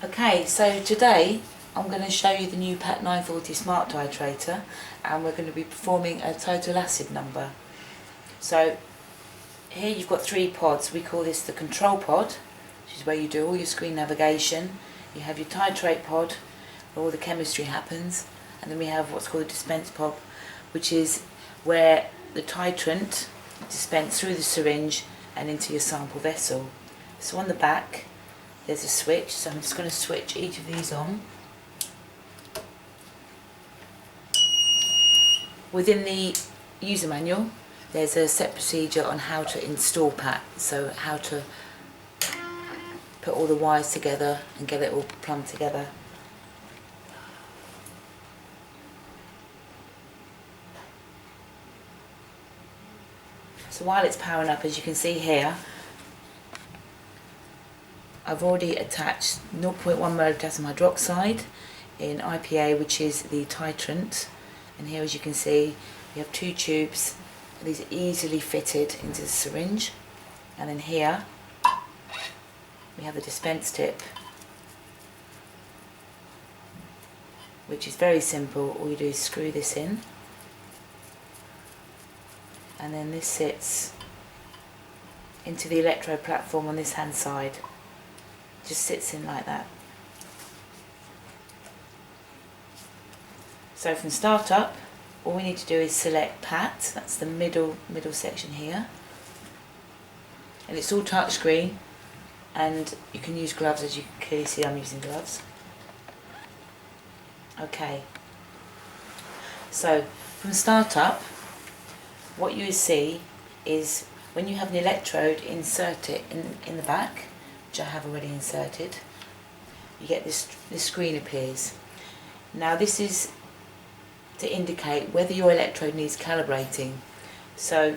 Okay, so today I'm going to show you the new PAT940 Smart Titrator, and we're going to be performing a total acid number. So here you've got 3 pods. We call this the control pod, which is where you do all your screen navigation. You have your titrate pod, where all the chemistry happens, and then we have what's called a dispense pod, which is where the titrant is dispensed through the syringe and into your sample vessel. So on the back there's a switch, so I'm just going to switch each of these on. Within the user manual there's a set procedure on how to install PAT, so how to put all the wires together and get it all plumbed together. So while it's powering up, as you can see here, I've already attached 0.1 mole of potassium hydroxide in IPA, which is the titrant, and here, as you can see, we have 2 tubes. These are easily fitted into the syringe, and then here we have the dispense tip, which is very simple. All you do is screw this in, and then this sits into the electrode platform on this hand side. Just sits in like that. So from startup, all we need to do is select PAT. That's the middle section here, and it's all touchscreen, and you can use gloves. As you can clearly see, I'm using gloves. Okay, so from startup, what you see is when you have an electrode, insert it in the back, which I have already inserted, you get this screen appears. Now this is to indicate whether your electrode needs calibrating. So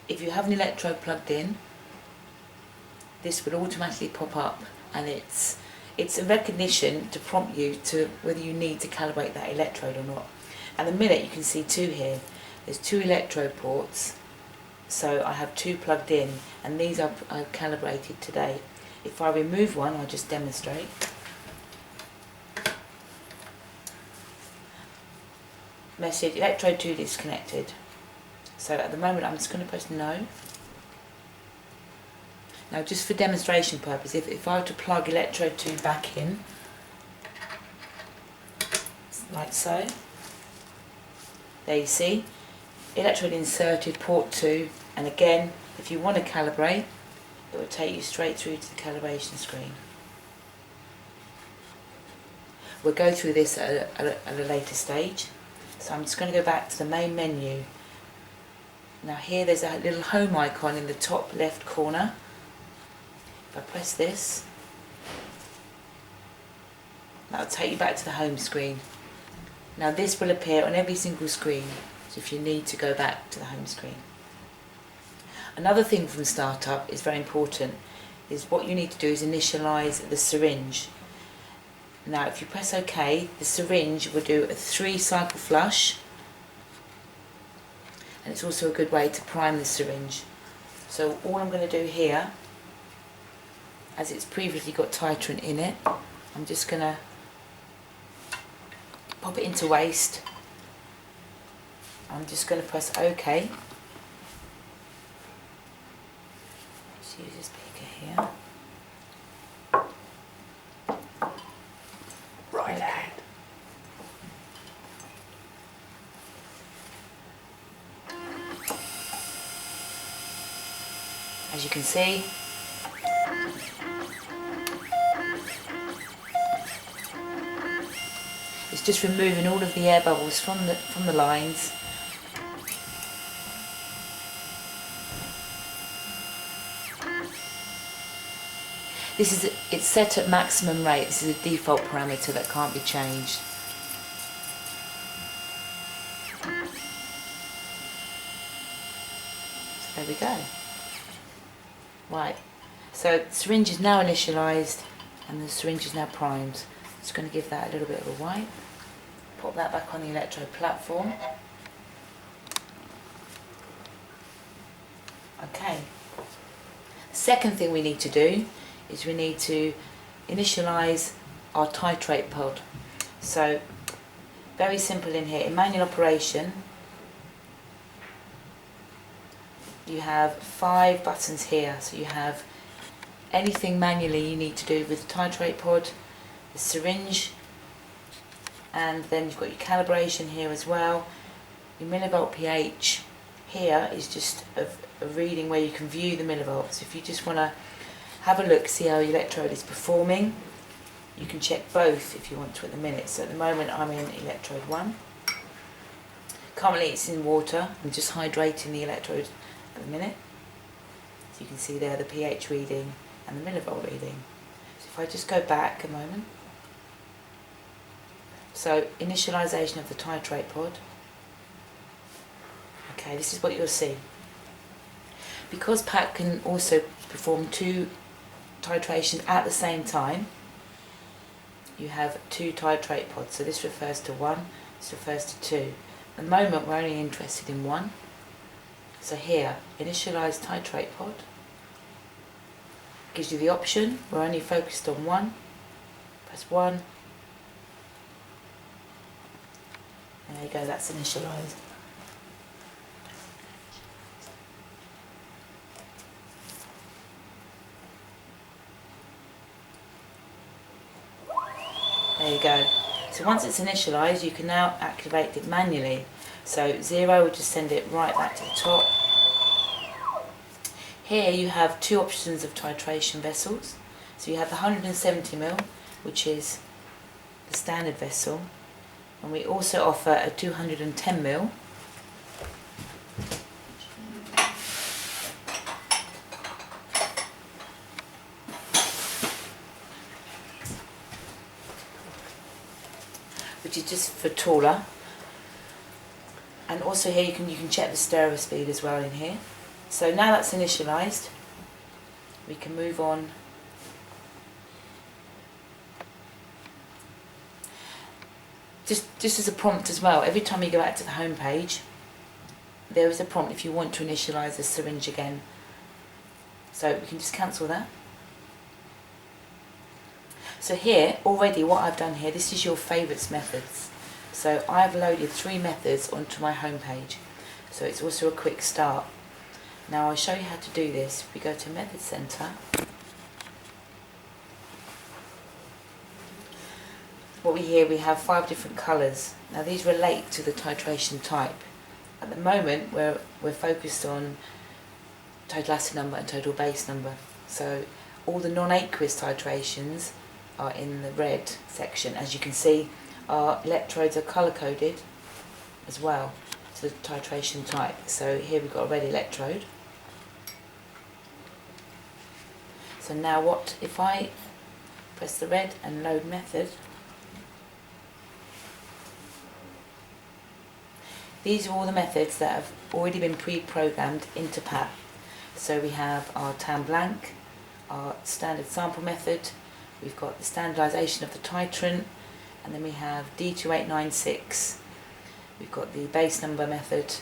if you have an electrode plugged in, this will automatically pop up, and it's a recognition to prompt you to whether you need to calibrate that electrode or not. At the minute you can see 2 here. There's 2 electrode ports, so I have 2 plugged in, and these are calibrated today. If I remove one, I'll just demonstrate. Message, electrode 2 disconnected. So at the moment I'm just going to press no. Now, just for demonstration purpose, if I were to plug electrode 2 back in, like so, there you see, electrode inserted, port 2, and again, if you want to calibrate, it will take you straight through to the calibration screen. We'll go through this at a later stage, so I'm just going to go back to the main menu. Now here there's a little home icon in the top left corner. If I press this, that will take you back to the home screen. Now this will appear on every single screen, so if you need to go back to the home screen. Another thing from startup is very important, is what you need to do is initialize the syringe. Now if you press OK, the syringe will do a 3-cycle flush, and it's also a good way to prime the syringe. So all I'm going to do here, as it's previously got titrant in it, I'm just going to pop it into waste. I'm just going to press OK. Let's use this beaker here. Right hand. As you can see, it's just removing all of the air bubbles from the lines. It's set at maximum rate. This is a default parameter that can't be changed. So there we go. Right, so the syringe is now initialised and the syringe is now primed. Just going to give that a little bit of a wipe. Pop that back on the electrode platform. Okay. Second thing we need to do is we need to initialize our titrate pod. So very simple in here. In manual operation, you have 5 buttons here. So you have anything manually you need to do with the titrate pod, the syringe, and then you've got your calibration here as well. Your millivolt pH here is just a reading where you can view the millivolts. If you just want to have a look, see how your electrode is performing, you can check both if you want to at the minute. So at the moment I'm in electrode 1. Currently it's in water. I'm just hydrating the electrode at the minute. So you can see there the pH reading and the millivolt reading. So if I just go back a moment. So initialization of the titrate pod. Okay, this is what you'll see. Because PAT can also perform 2 titrations at the same time, you have 2 titrate pods. So this refers to 1, this refers to 2. At the moment we're only interested in 1. So here, initialize titrate pod. Gives you the option, we're only focused on 1. Press 1. And there you go, that's initialized. There you go. So once it's initialized, you can now activate it manually. So 0 will just send it right back to the top. Here you have 2 options of titration vessels. So you have the 170ml, which is the standard vessel, and we also offer a 210ml. Which is just for taller. And also here you can check the stirrer speed as well in here. So now that's initialized, we can move on. Just as a prompt as well, every time you go back to the home page, there is a prompt if you want to initialize the syringe again. So we can just cancel that. So here, already what I've done here, this is your favourites methods. So I've loaded 3 methods onto my home page. So it's also a quick start. Now I'll show you how to do this. If we go to Method Center, we have 5 different colours. Now these relate to the titration type. At the moment we're focused on total acid number and total base number. So all the non-aqueous titrations are in the red section. As you can see, our electrodes are colour coded as well to the titration type. So here we've got a red electrode. So now what if I press the red and load method? These are all the methods that have already been pre-programmed into PAT. So we have our tan blank, our standard sample method, we've got the standardisation of the titrant, and then we have D2896. We've got the base number method,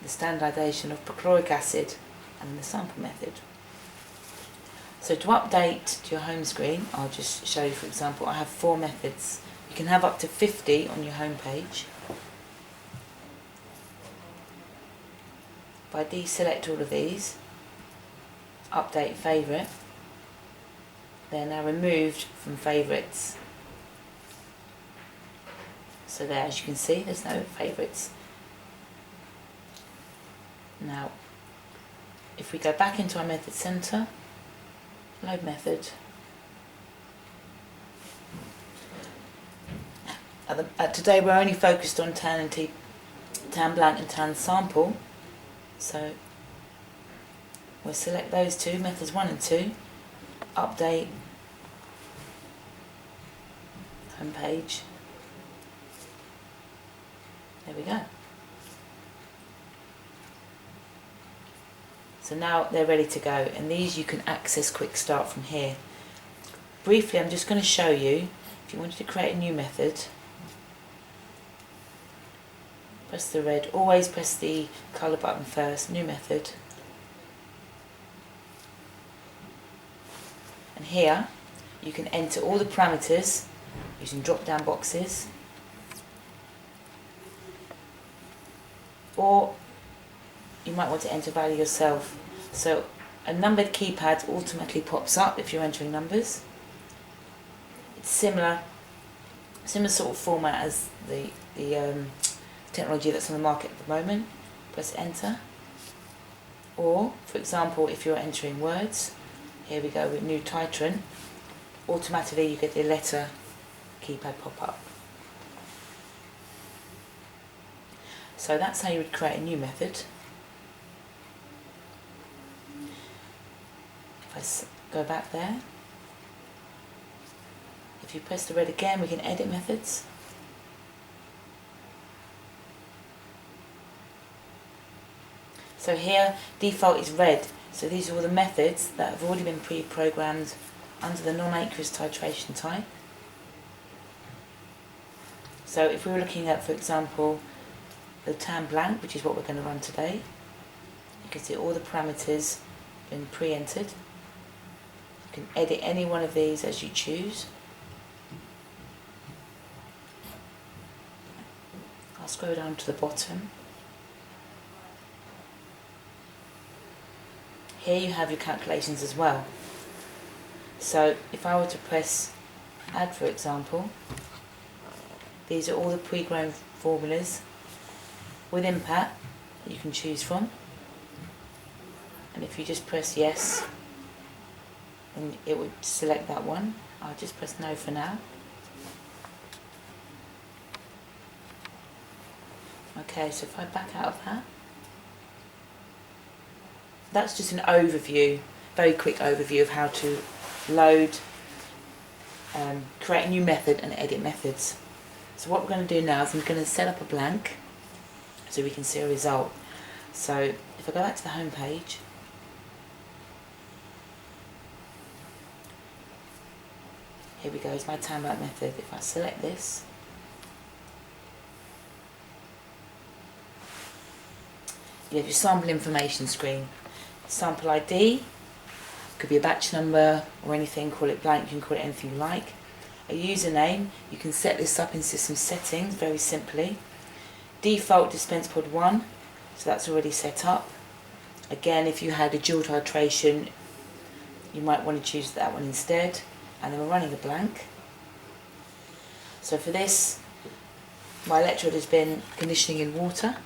the standardisation of perchloric acid, and the sample method. So to update to your home screen, I'll just show you, for example, I have 4 methods. You can have up to 50 on your home page. If I deselect all of these, update favourite, they're now removed from favourites. So there, as you can see, there's no favourites. Now, if we go back into our method center, load method. Today we're only focused on tan blank and tan sample. So we'll select those 2, methods 1 and 2, update, home page. There we go. So now they're ready to go, and these you can access quick start from here. Briefly, I'm just going to show you, if you wanted to create a new method, press the red, always press the colour button first, new method. And here you can enter all the parameters using drop down boxes, or you might want to enter value yourself. So a numbered keypad automatically pops up if you're entering numbers. It's similar sort of format as the technology that's on the market at the moment. Press enter. Or, for example, if you're entering words, here we go with new Titrator, automatically you get the letter keypad pop up. So that's how you would create a new method. If I go back there, if you press the red again, we can edit methods. So here, default is red. So these are all the methods that have already been pre-programmed under the non-aqueous titration type. So if we were looking at, for example, the tan blank, which is what we're going to run today, you can see all the parameters been pre-entered. You can edit any one of these as you choose. I'll scroll down to the bottom. Here you have your calculations as well. So if I were to press add, for example, these are all the pre-grown formulas within PAT that you can choose from. And if you just press yes, then it would select that one. I'll just press no for now. Okay, so if I back out of that, that's just an overview, very quick overview of how to load, create a new method and edit methods. So what we're going to do now is I'm going to set up a blank so we can see a result. So if I go back to the home page, here we go, it's my tan blank method. If I select this, you have your sample information screen. Sample ID, could be a batch number or anything, call it blank, you can call it anything you like. A username, you can set this up in system settings very simply. Default dispense pod 1, so that's already set up. Again, if you had a dual titration, you might want to choose that one instead. And then we're running a blank. So for this, my electrode has been conditioning in water.